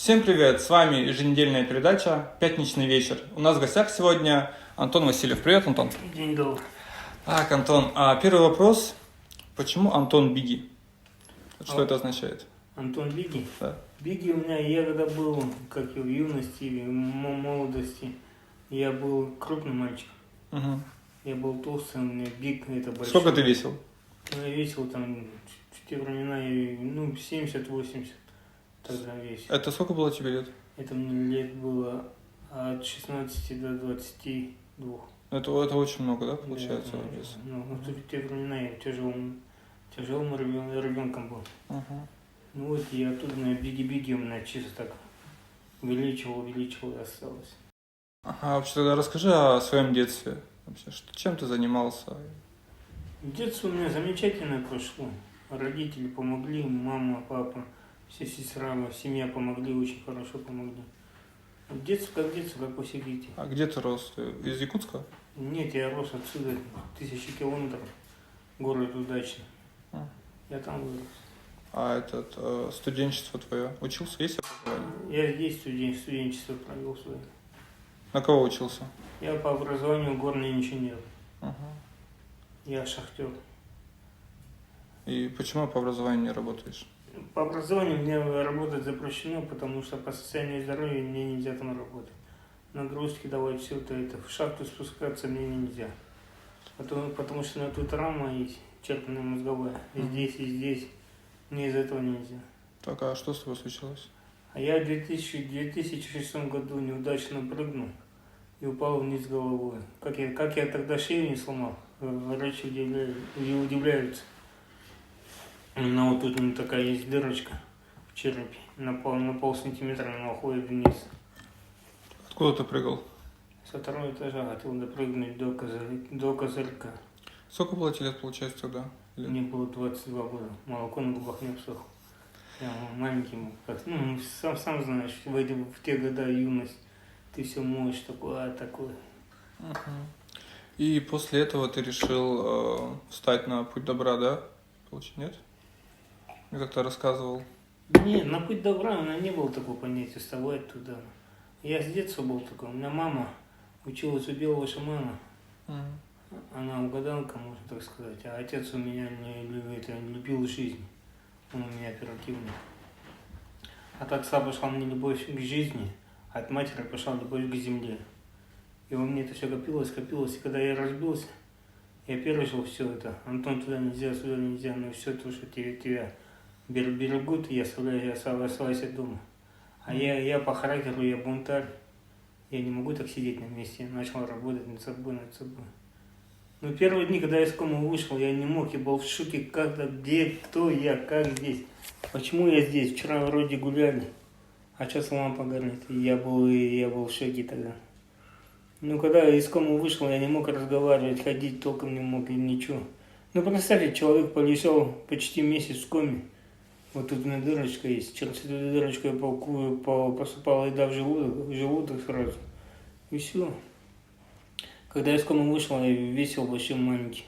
Всем привет! С вами еженедельная передача «Пятничный вечер». У нас в гостях сегодня Антон Васильев. Привет, Антон. День добрый. Так, Антон, первый вопрос. Почему Антон Биги? Что это означает? Антон Биги? Да. Биги у меня, я когда был, как и в юности, или в молодости, я был крупным мальчиком. Угу. Я был толстый, у меня биг, это большой. Сколько ты весил? Я весил там, в те времена, 70-80 тогда весил. Это сколько было тебе лет? Это мне лет было от 16 до 22. Это очень много, да, получается? Да, вес? в те времена я тяжелым ребенком был. Угу. Ну вот я оттуда на биги-биги у меня чисто так увеличивал и осталось. Вообще тогда расскажи о своем детстве. Вообще, чем ты занимался? Детство у меня замечательно прошло. Родители помогли, мама, папа, все сестра, семья помогли, очень хорошо помогли. Детство, как у всех детей. А где ты рос? Ты из Якутска? Нет, я рос отсюда, 1000 километров, город Удачный. Я там вырос. Студенчество твое? Учился? Есть образование? Я здесь студенчество провел свое. На кого учился? Я по образованию горный инженер. Угу. Я шахтер. И почему по образованию не работаешь? По образованию мне работать запрещено, потому что по состоянию здоровья мне нельзя там работать. Нагрузки давать, все это. В шахту спускаться мне нельзя. Потому что на ту травма есть, черпанная мозговая. И здесь. Мне из этого нельзя. Так, а что с тобой случилось? А я в 2006 году неудачно прыгнул и упал вниз головой. Как я тогда шею не сломал, врачи удивляются. Но вот тут такая есть дырочка в черепе, на полсантиметра она уходит вниз. Откуда ты прыгал? Со второго этажа хотел допрыгнуть до козырька. Сколько было тебе лет, получается, тогда? Мне было 22 года, молоко на губах не обсохло. Я маленький был. Сам знаешь, в те года юность, ты все можешь, такое. И после этого ты решил встать на путь добра, да? Получается, нет? Я как-то рассказывал. Нет, на путь добра у меня не было такого понятия, вставать туда. Я с детства был такой. У меня мама училась у белого шамана. Она угадалка, можно так сказать. А отец у меня не любил жизнь. Он у меня оперативный. От отца пошла мне любовь к жизни, а от матери пошла любовь к земле. И во мне это все копилось. И когда я разбился, я пережил все это. Антон, туда нельзя, сюда нельзя, но все то, что тебя берегут, и я оставайся дома. А я по характеру, я бунтарь. Я не могу так сидеть на месте. Я начал работать над собой. Но первые дни, когда я из комы вышел, я не мог, я был в шоке, когда, где, кто я, как здесь. Почему я здесь? Вчера вроде гуляли, а сейчас лампа горит. И я был в шоке тогда. Ну, когда я из комы вышел, я не мог разговаривать, ходить толком не мог и ничего. Ну, представьте, человек полежал почти месяц в коме. Вот тут у меня дырочка есть. Через эту дырочку я посыпала еда в желудок сразу. И все. Когда я из комы вышел, я весил вообще маленький.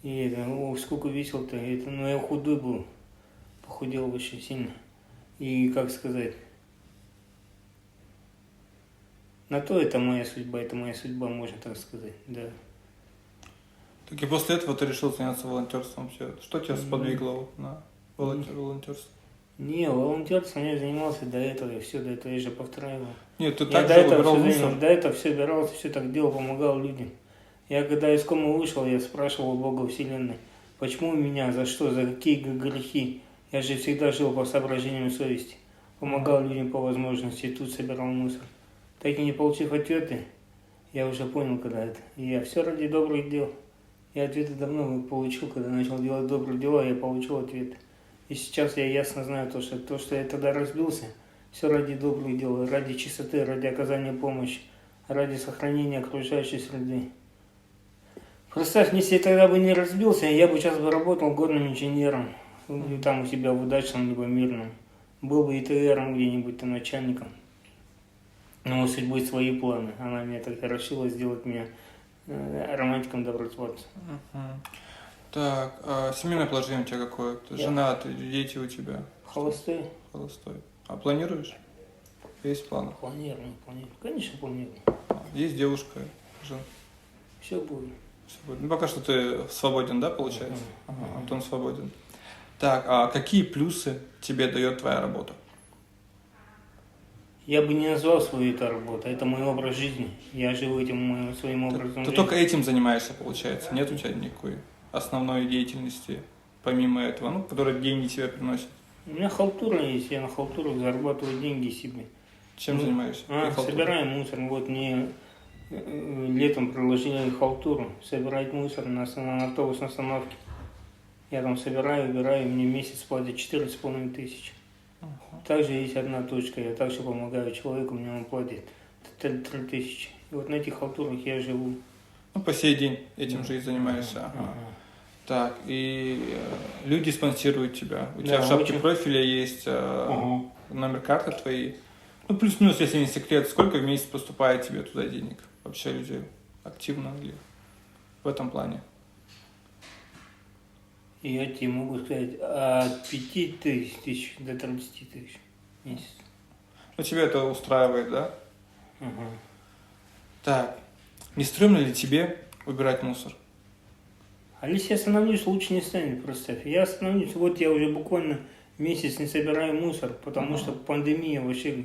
И сколько весил-то? Я худой был. Похудел очень сильно. И как сказать? На то это моя судьба, можно так сказать, да. Так и после этого ты решил заняться волонтерством. Что тебя сподвигло на волонтерство? Не, волонтерством я занимался до этого, я же повторяю. Нет, ты Я так до же этого убирал все мусор? до этого все убирался, все так делал, помогал людям. Я когда из комы вышел, я спрашивал у Бога Вселенной, почему меня, за что, за какие грехи? Я же всегда жил по соображениям совести. Помогал людям по возможности, тут собирал мусор. Так и не получив ответы, я уже понял, когда это. И я все ради добрых дел. Я ответы давно получил, когда начал делать добрые дела, я получил ответы. И сейчас я ясно знаю то, что я тогда разбился, все ради добрых дел, ради чистоты, ради оказания помощи, ради сохранения окружающей среды. Представь, если я тогда бы не разбился, я бы сейчас работал горным инженером, там у себя в Удачном, либо Мирном. Был бы ИТРом где-нибудь, там начальником. Но у судьбы свои планы. Она меня так решила сделать меня романтиком добротворцем. Так, семейное положение у тебя какое? Ты женат, дети у тебя? Холостой. Холостой. А планируешь? Есть планы? Планирую. Конечно, планирую. Есть девушка, жена? Все будет. Всё будет. Ну, пока что ты свободен, да, получается? Ага, Антон свободен. Так, а какие плюсы тебе дает твоя работа? Я бы не назвал свою это работу, это мой образ жизни. Я живу этим своим образом Ты жизни. только этим занимаешься, получается? Нет у тебя никакой основной деятельности, помимо этого, ну, которая деньги тебе приносит? У меня халтура есть, я на халтурах зарабатываю деньги себе. Чем занимаешься? Какой халтурой? Собираем мусор. Вот мне летом предложили халтуру, собирать мусор на автобусной остановке. Я там собираю, убираю, мне в месяц платят 14,5 тысяч. Также есть одна точка, я также помогаю человеку, мне он платит 3 тысячи. И вот на этих халтурах я живу. Ну, по сей день этим же и занимаешься. Ага. Так, и люди спонсируют тебя. У тебя в шапке профиля есть номер карты твоей. Ну, плюс-минус, если не секрет, сколько в месяц поступает тебе туда денег? Вообще люди активно или в этом плане? Я тебе могу сказать от 5 тысяч до 30 тысяч в месяц. Ну, тебя это устраивает, да? Так, не стрёмно ли тебе убирать мусор? А если я остановлюсь, лучше не станет, представь. Я остановлюсь, вот я уже буквально месяц не собираю мусор, потому что пандемия вообще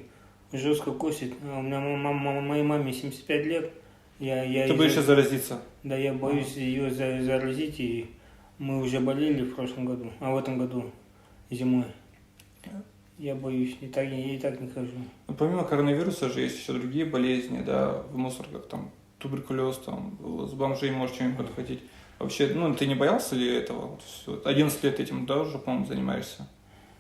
жестко косит. У меня моей маме 75 лет. Ты боишься заразиться? Да, я боюсь ее заразить, и мы уже болели в прошлом году, а в этом году зимой. Я боюсь, я и так не хожу. Ну, помимо коронавируса же есть еще другие болезни, да, в мусорках, там, туберкулез, там, с бомжей может что-нибудь подхватить. Вообще, ну, ты не боялся ли этого? 11 лет этим, да, уже, по-моему, занимаешься?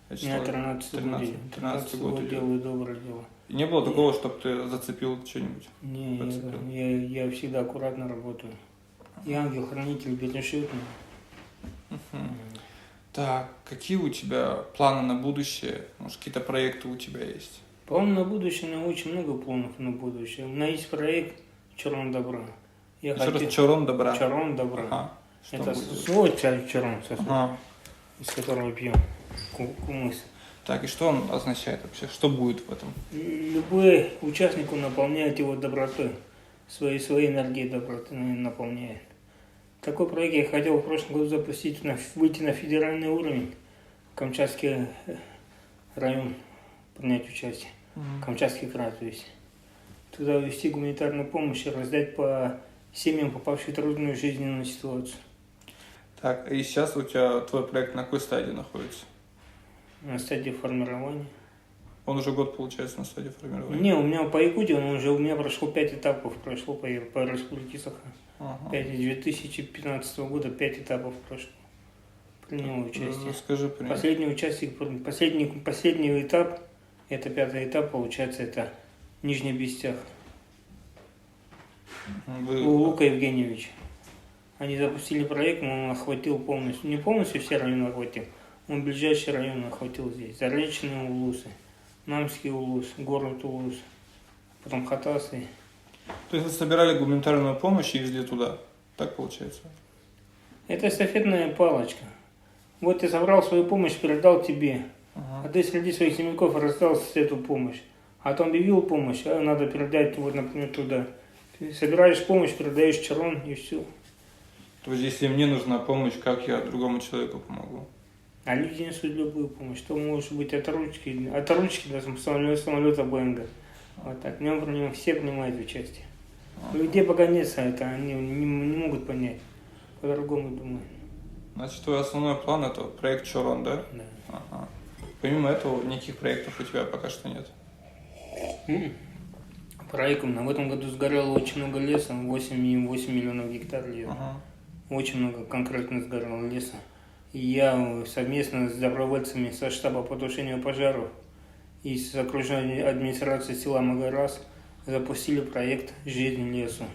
У меня 13 год делаю доброе дело. И не было такого, чтобы ты зацепил что-нибудь? Не, я всегда аккуратно работаю. Я ангел-хранитель безрешетный. Так, какие у тебя планы на будущее? Может, какие-то проекты у тебя есть? Планы на будущее, у меня очень много планов на будущее. У меня есть проект «Чорон добра». Чорон добра? Чорон добра. Ага. Это свой чорон, из которого пьем кумыс. Так, и что он означает вообще? Что будет в этом? Любой участник, он наполняет его добротой. Своей энергией доброты наполняет. Такой проект я хотел в прошлом году запустить, выйти на федеральный уровень, Камчатский район, принять участие, Камчатский край, то есть. Туда ввести гуманитарную помощь и раздать по семьям, попавшим в трудную жизненную ситуацию. Так, и сейчас у тебя твой проект на какой стадии находится? На стадии формирования. Он уже год, получается, на стадии формирования? Не, у меня по Якутии, у меня прошло 5 этапов, по Республике Саха. 2015 года 5 этапов прошло. Принял участие. Скажи, Последний этап, это 5-й этап, получается, это Нижний Бестях. У Лука Евгеньевича. Они запустили проект, но он охватил полностью, не полностью все районы охватил, он ближайший район охватил здесь. Заречные улусы, Намский улус, город Улус, потом Хатасы. То есть вы собирали гуманитарную помощь и везли туда? Так получается? Это эстафетная палочка. Вот ты собрал свою помощь, передал тебе. А ты среди своих земляков раздал эту помощь. А там объявил помощь, а надо передать, вот, например, туда. Ты собираешь помощь, передаешь Чорон и все. То есть, если мне нужна помощь, как я другому человеку помогу? А люди несут любую помощь. То может быть от ручки до самолета Боинга. Вот так. В нем все принимают участие. У людей пока нет сайта, они не могут понять. По-другому думают. Значит, твой основной план это проект Чорон, да? Да. Ага. Помимо этого, никаких проектов у тебя пока что нет? Проектом. В этом году сгорело очень много леса, 8 миллионов гектар леса. Очень много конкретно сгорело леса. И я совместно с добровольцами со штаба по тушению пожаров и с окружной администрацией села Магарас запустили проект «Жизнь лесу».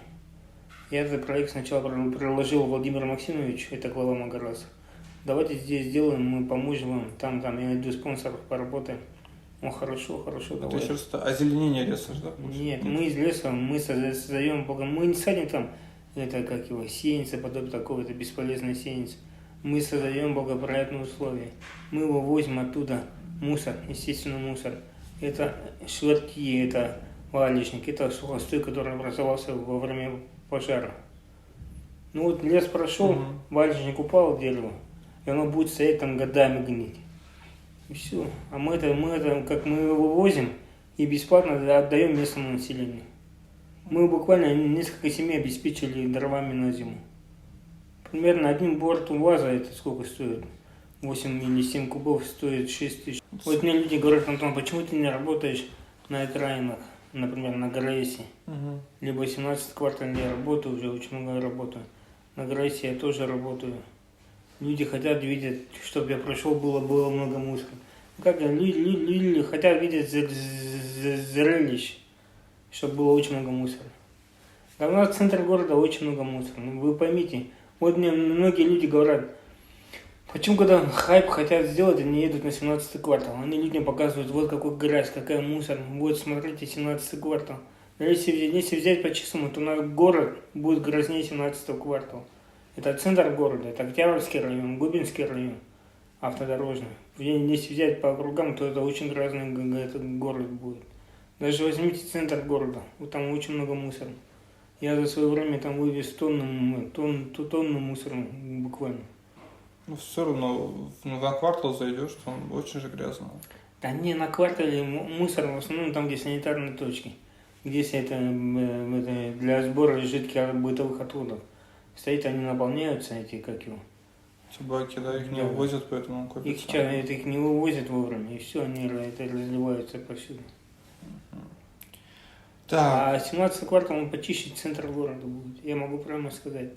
Я этот проект сначала предложил Владимиру Максимовичу, это глава Магараса. Давайте здесь сделаем, мы поможем вам, там я найду спонсоров, поработаем. Ну хорошо, давай. Это еще озеленение леса, да? Нет, мы из леса, мы создаем, мы не садим там, это как его, сеянцы, подобие такого, это бесполезная сеянца. Мы создаем благоприятные условия. Мы вывозим оттуда мусор, естественно мусор. это швартки, это валежник, это сухостой, который образовался во время пожара. Ну вот лес прошел, валежник упал в дерево, и оно будет стоять там годами гнить. И все. А мы это, как мы его вывозим и бесплатно отдаем местному населению. Мы буквально несколько семей обеспечили дровами на зиму. Примерно один борт УАЗа, это сколько стоит? 8 или 7 кубов стоит 6 тысяч. Вот мне люди говорят: Антон, почему ты не работаешь на окраинах, например, на Грейсе? Либо 17 квартал я работаю, уже очень много работаю. На Грейсе я тоже работаю. Люди хотят видеть, чтобы я прошел, было много мусора. Как люди хотят видеть зрелище, чтобы было очень много мусора. Да у нас в центре города очень много мусора. Ну, вы поймите, вот мне многие люди говорят, почему когда хайп хотят сделать, они едут на 17 квартал. Они людям показывают, вот какой грязь, какая мусор. Вот смотрите, 17 квартал. Если взять по-честному, то наш город будет грязнее 17 квартала. Это центр города, это Октябрьский район, Губинский район, автодорожный. Если взять по округам, то это очень грязный этот город будет. Даже возьмите центр города, вот там очень много мусора. Я за свое время там вывез тонну мусора буквально. Ну, все равно на квартал зайдешь, там очень же грязно. Да не, на квартале мусор в основном там, где санитарные точки. Где это для сбора жидких бытовых отходов. Стоит, они наполняются, эти, как его. Собаки, да, их не вывозят, поэтому копятся. Их не вывозят вовремя, и все, они это разливаются повсюду. Да. А 17 квартал он почище центр города будет, я могу прямо сказать.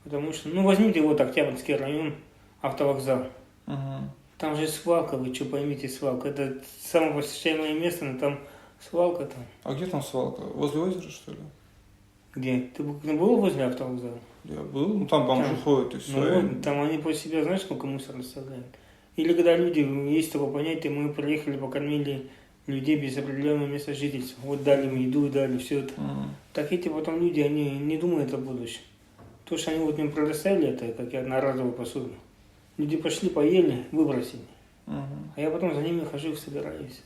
Потому что, ну возьмите вот Октябрьский район, автовокзал. Там же свалка, вы что поймите, свалка. Это самое посещаемое место, но там свалка там. А где там свалка? Возле озера, что ли? Где? Ты был возле автовокзала? Я был, ну там бомжи ходят и все. Ну вот, там они после себя, знаешь, сколько мусора оставляют? Или когда люди, есть такое понятие, мы приехали, покормили людей без определенного места жительства. Вот дали им еду, дали все это. Так эти потом люди, они не думают о будущем. То, что они вот мне предоставили, это как я одноразовую посуду. Люди пошли, поели, выбросили. А я потом за ними хожу, собираюсь.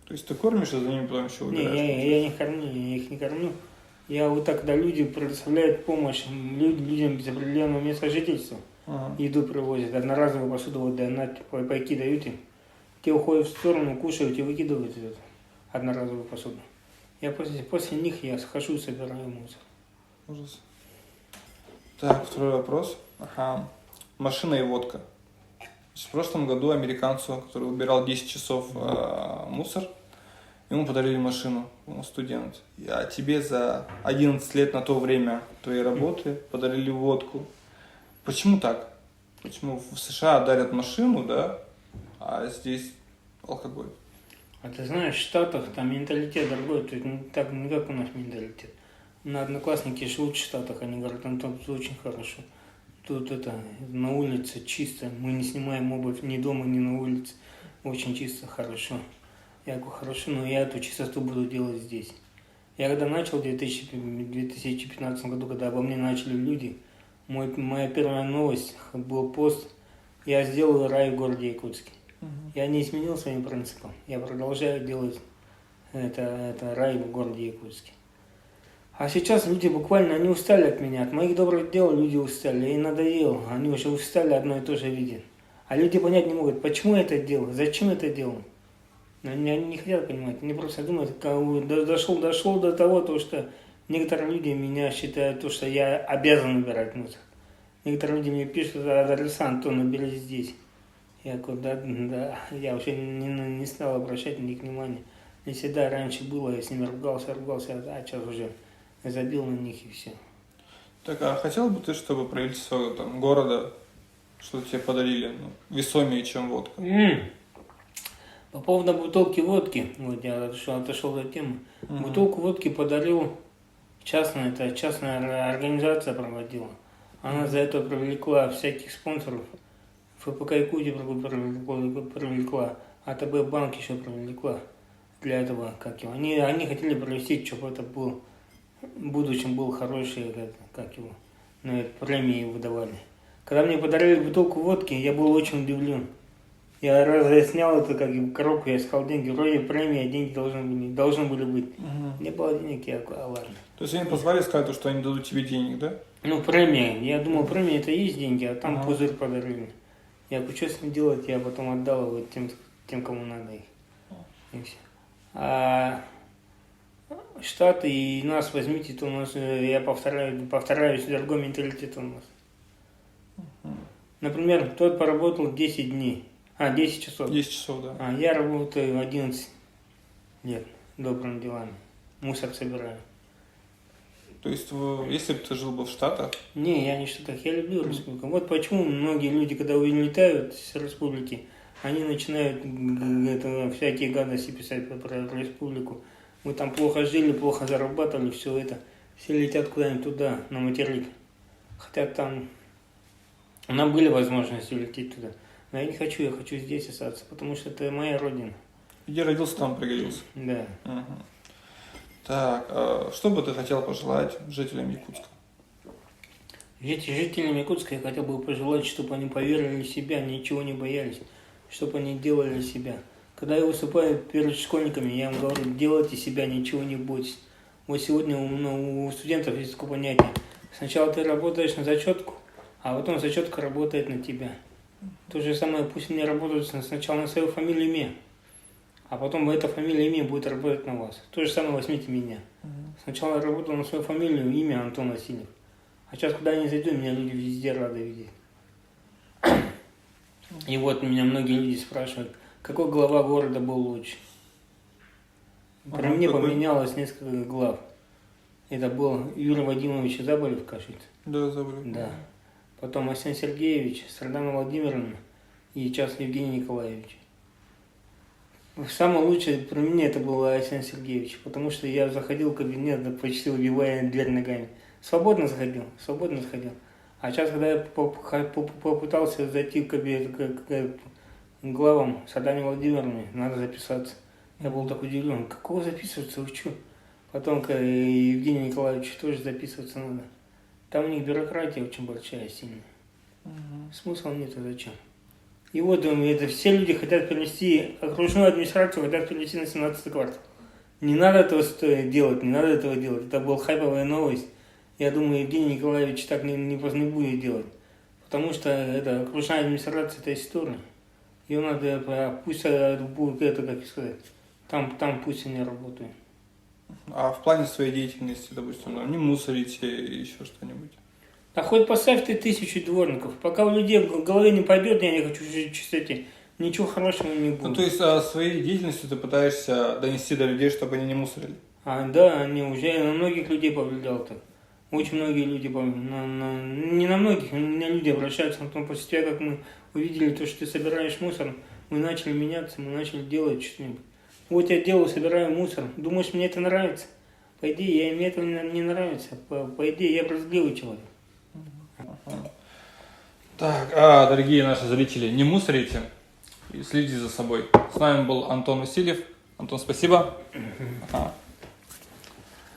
То есть ты кормишь, а за ними потом еще убираешь? Не, я не кормлю, я их не кормлю. Я вот так, когда люди предоставляют помощь людям без определенного места жительства, еду привозят, одноразовую посуду вот пайки дают им, те уходят в сторону, кушают и выкидывают эту одноразовую посуду. Я после них я схожу и собираю мусор. Ужас. Так, второй вопрос. Машина и водка. В прошлом году американцу, который убирал 10 часов мусор, ему подарили машину, он студент. А тебе за 11 лет на то время твоей работы подарили водку. Почему так? Почему в США дарят машину, да, а здесь алкоголь? А ты знаешь, в Штатах там менталитет другой, то есть не как у нас менталитет. На одноклассники живут в Штатах, они говорят, там тут очень хорошо. Тут это на улице чисто, мы не снимаем обувь ни дома, ни на улице. Очень чисто, хорошо. Я говорю, хорошо, но я эту чистоту буду делать здесь. Я когда начал в 2015 году, когда обо мне начали люди, моя первая новость был пост: я сделаю рай в городе Якутске. Я не изменил своим принципам. Я продолжаю делать это рай в городе Якутске. А сейчас люди буквально, они устали от меня, от моих добрых дел люди устали, я им надоел, они уже устали одно и то же видеть. А люди понять не могут, почему я это делаю, зачем это делаю. Они не хотят понимать, они просто думают, дошло до того, то, что некоторые люди меня считают, то, что я обязан убирать мусор. Некоторые люди мне пишут: адреса, Антон, убери здесь. Я говорю, да, я уже не стал обращать на них внимания. Если да, раньше было, я с ними ругался, а сейчас уже забил на них и все. Так, а хотел бы ты, чтобы правительство там, города, что тебе подарили, весомее, чем водка? По поводу бутылки водки, вот я отошел от темы. Бутылку водки подарил частная организация проводила. Она за это привлекла всяких спонсоров. ФПК Якутия привлекла, АТБ банк еще привлекла для этого, как его. Они хотели провести, чтобы это был, в будущем был хороший, как его, премии выдавали. Когда мне подарили бутылку водки, я был очень удивлен. Я разъяснял это, как и коробку, я искал деньги. Вроде премия, деньги должны были быть. Не было денег, я ладно. То есть они позвали сказать, что они дадут тебе денег, да? Ну, премия. Я думал, премия это и есть деньги, а там пузырь подарили. Я говорю, что с ним делать, я потом отдал его тем, кому надо их. И все. А Штаты и нас возьмите, то у нас, я повторяюсь, другой менталитет у нас. Например, тот поработал 10 дней. 10 часов. 10 часов, да. Я работаю 11 лет добрыми делами. Мусор собираю. То есть, если бы ты жил бы в Штатах... Не, я не в Штатах, я люблю республику. Вот почему многие люди, когда улетают с республики, они начинают всякие гадости писать про республику. Мы там плохо жили, плохо зарабатывали, все это. Все летят куда-нибудь туда, на материк. Хотя там... Нам были возможности улететь туда. Но я не хочу, я хочу здесь остаться, потому что это моя родина. Где родился, там пригодился. Да. Угу. Так, что бы ты хотел пожелать жителям Якутска? Жителям Якутска я хотел бы пожелать, чтобы они поверили в себя, ничего не боялись, чтобы они делали себя. Когда я выступаю перед школьниками, я им говорю, делайте себя, ничего не бойтесь. Вот сегодня у студентов есть такое понятие. Сначала ты работаешь на зачетку, а потом зачетка работает на тебя. То же самое, пусть они работают сначала на свою фамилию, имя, а потом эта фамилия, имя будет работать на вас. То же самое возьмите меня. Сначала я работал на свою фамилию, имя Антон Васильев. А сейчас, куда я не зайду, меня люди везде рады видеть. И вот меня многие люди спрашивают, какой глава города был лучше. При мне поменялось несколько глав. Это был Юрий Вадимович Заболев, кажется. Да, Заболев. Да. Потом Арсений Сергеевич, Сардана Владимировна и сейчас Евгений Николаевич. Самое лучшее при мне это был Арсений Сергеевич, потому что я заходил в кабинет, почти убивая дверь ногами. Свободно заходил. А сейчас, когда я попытался зайти в кабинет к главам Сардане Владимировне, надо записаться. Я был так удивлен, какого записываться, вы что? Потом к Евгению Николаевичу тоже записываться надо. Там у них бюрократия очень большая, сильная. Смысла нет, а зачем? И вот это все люди хотят перенести, окружную администрацию хотят перенести на 17-й квартал. Не надо этого делать, Это была хайповая новость. Я думаю, Евгений Николаевич так не будет делать. Потому что это окружная администрация, это история. Ее надо, пусть будет это, как сказать, там пусть они работают. А в плане своей деятельности, допустим, не мусорите и еще что-нибудь? А хоть поставь ты 1000 дворников. Пока у людей в голове не пойдет, я не хочу жить чистоте, ничего хорошего не будет. Ну, то есть, своей деятельностью ты пытаешься донести до людей, чтобы они не мусорили? Да, они уже на многих людей повлиял так. Очень многие люди, не на многих, на люди обращаются, но потом после того, как мы увидели то, что ты собираешь мусор, мы начали меняться, мы начали делать что-нибудь. Вот я делаю, собираю мусор. Думаешь, мне это нравится? По идее, мне это не нравится. По идее, я брезгливый человек. Так, дорогие наши зрители, не мусорите и следите за собой. С нами был Антон Васильев. Антон, спасибо.